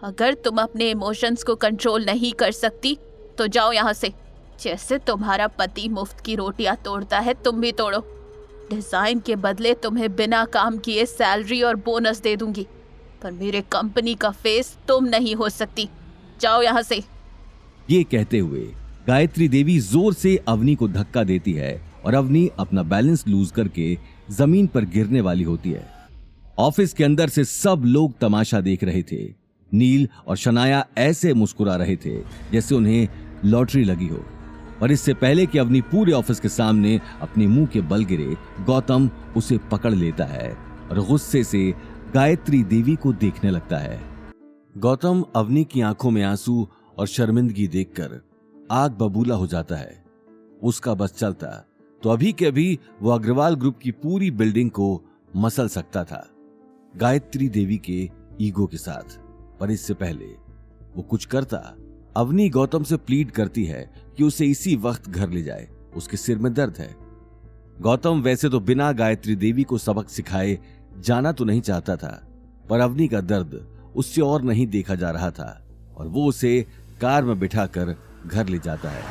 अगर तुम अपने इमोशंस को कंट्रोल नहीं कर सकती तो जाओ यहाँ से। जैसे तुम्हारा पति मुफ्त की रोटियां तोड़ता है तुम भी तोड़ो। डिजाइन के बदले तुम्हें बिना काम किए सैलरी और बोनस दे दूंगी, पर मेरे कंपनी का फेस तुम नहीं हो सकती। जाओ यहाँ से। ये कहते हुए गायत्री देवी जोर से अवनी को धक्का देती है और अवनी अपना बैलेंस लूज करके जमीन पर गिरने वाली होती है। ऑफिस के अंदर से सब लोग तमाशा देख रहे थे। नील और शनाया ऐसे मुस्कुरा रहे थे जैसे उन्हें लॉटरी लगी हो। और इससे पहले कि अवनी पूरे ऑफिस के सामने अपने मुंह के बल गिरे, गौतम उसे पकड़ लेता है और गुस्से से गायत्री देवी को देखने लगता है। गौतम अवनी की आंखों में आंसू और शर्मिंदगी देखकर आग बबूला हो जाता है। उसका बस चलता तो अभी के अभी वो अग्रवाल ग्रुप की पूरी बिल्डिंग को मसल सकता था, गायत्री देवी के ईगो के साथ। पर इससे पहले वो कुछ करता, अवनी गौतम से प्लीड करती है कि उसे इसी वक्त घर ले जाए, उसके सिर में दर्द है। गौतम वैसे तो बिना गायत्री देवी को सबक सिखाए जाना तो नहीं चाहता था, पर अवनी का दर्द उससे और नहीं देखा जा रहा था और वो उसे कार में बिठाकर घर ले जाता है।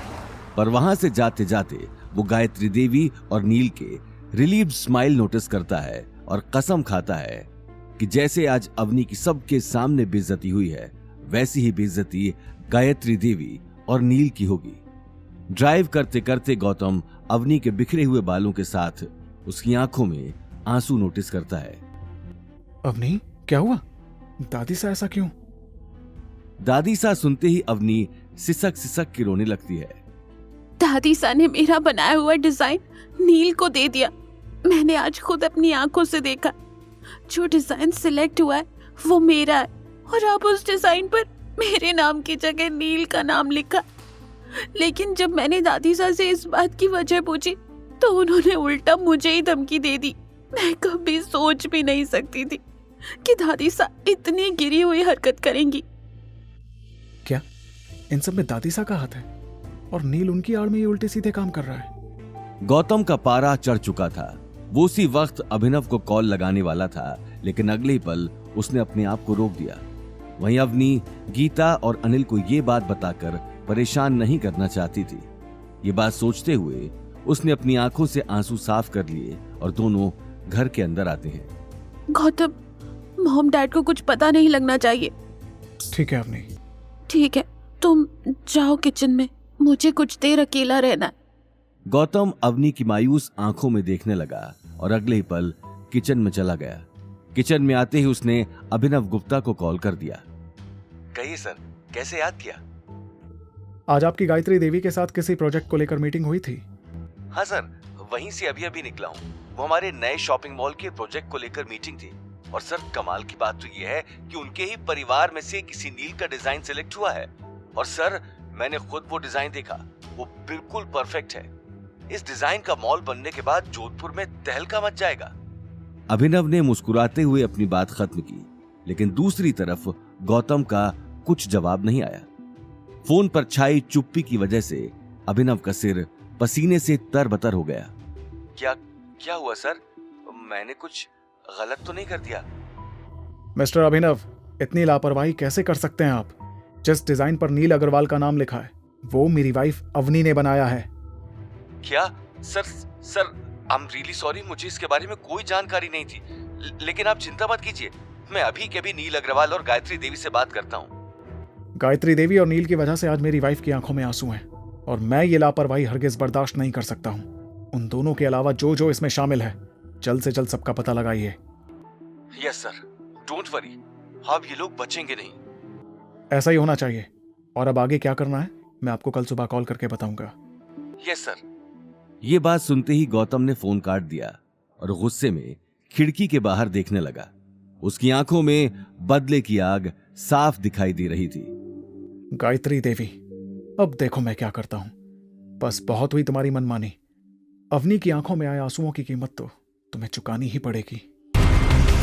पर वहां से जाते जाते वो गायत्री देवी और नील के रिलीव्ड स्माइल नोटिस करता है और कसम खाता है कि जैसे आज अवनी की सबके सामने बेइज्जती हुई है, वैसी ही बेइज्जती गायत्री देवी और नील की होगी। ड्राइव करते करते गौतम अवनी के बिखरे हुए बालों के साथ उसकी आंखों में आंसू नोटिस करता है। अवनी, क्या हुआ? दादी सा ऐसा क्यों? दादी सा सुनते ही अवनी सिसक सिसक के रोने लगती है। दादी सा ने मेरा बनाया हुआ डिजाइन नील को दे दिया। मैंने आज खुद अपनी आंखों से देखा। जो डिजाइन सिलेक्ट हुआ है वो मेरा है और अब उस डिजाइन पर मेरे नाम की जगह नील का नाम लिखा। लेकिन जब मैंने दादी सा से इस बात की वजह पूछी तो उन्होंने उल्टा मुझे ही धमकी दे दी। मैं कभी सोच भी नहीं सकती थी कि दादी सा इतनी गिरी हुई हरकत करेंगी। क्या इन सब में दादी सा का हाथ है? और नील उनकी आड़ में ये उल्टे सीधे काम कर रहा है। गौतम का पारा चढ़ चुका था। वो उसी वक्त अभिनव को कॉल लगाने वाला था, लेकिन अगले ही पल उसने अपने आप को रोक दिया। वहीं अवनी गीता और अनिल को ये बात बताकर परेशान नहीं करना चाहती थी। ये बात सोचते हुए उसने अपनी आंखों से आंसू साफ कर लिए और दोनों घर के अंदर आते हैं। गौतम, मॉम डैड को कुछ पता नहीं लगना चाहिए। ठीक है अवनी। ठीक है, तुम जाओ किचन में, मुझे कुछ देर अकेला रहना है। गौतम अवनी की मायूस आंखों में देखने लगा और अगले ही पल किचन में चला गया। किचन में आते ही उसने अभिनव गुप्ता को कॉल कर दिया। कहिए सर, कैसे याद किया? आज आपकी गायत्री देवी के साथ किसी प्रोजेक्ट को लेकर मीटिंग हुई थी? हाँ सर, वहीं से अभी निकला हूँ। वो हमारे नए शॉपिंग मॉल के प्रोजेक्ट को लेकर मीटिंग थी। और सर, कमाल की बात तो ये है कि उनके ही परिवार में से किसी नील का डिजाइन सिलेक्ट हुआ है। और सर, मैंने खुद वो डिजाइन देखा, वो बिल्कुल परफेक्ट है। इस डिजाइन का मॉल बनने के बाद जोधपुर में तहलका मच जाएगा। अभिनव ने मुस्कुराते हुए अपनी बात खत्म की, लेकिन दूसरी तरफ गौतम का कुछ जवाब नहीं आया। फोन पर छाई चुप्पी की वजह से अभिनव का सिर पसीने से तरबतर हो गया। क्या हुआ सर? मैंने कुछ गलत तो नहीं कर दिया? मिस्टर अभिनव, इतनी लापरवाही कैसे कर सकते हैं आप? जिस डिजाइन पर नील अग्रवाल का नाम लिखा है वो मेरी वाइफ अवनी ने बनाया है। क्या? Sir, I am really sorry, मुझे इसके बारे में कोई जानकारी नहीं थी। लेकिन आप चिंता मत कीजिए, मैं अभी के अभी नील अग्रवाल और गायत्री देवी से बात करता हूँ। गायत्री देवी और नील की वजह से आज मेरी वाइफ की आंखों में आंसू हैं और मैं ये लापरवाही हरगिज बर्दाश्त नहीं कर सकता हूँ। उन दोनों के अलावा जो इसमें शामिल है, जल्द से जल्द सबका पता लगाइए। यस सर, डोंट वरी, अब ये लोग बचेंगे नहीं। ऐसा ही होना चाहिए। और अब आगे क्या करना है मैं आपको कल सुबह कॉल करके बताऊंगा। Yes sir. ये बात सुनते ही गौतम ने फोन काट दिया और गुस्से में खिड़की के बाहर देखने लगा। उसकी आंखों में बदले की आग साफ दिखाई दे रही थी। गायत्री देवी, अब देखो मैं क्या करता हूं। बस बहुत हुई तुम्हारी मनमानी। अवनी की आंखों में आए आंसुओं की कीमत तो तुम्हें चुकानी ही पड़ेगी।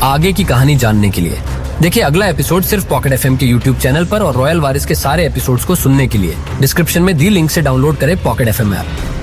आगे की कहानी जानने के लिए देखिए अगला एपिसोड सिर्फ पॉकेट एफएम के यूट्यूब चैनल पर और रॉयल वारिस के सारे एपिसोड्स को सुनने के लिए डिस्क्रिप्शन में दी लिंक से डाउनलोड करें पॉकेट एफएम ऐप।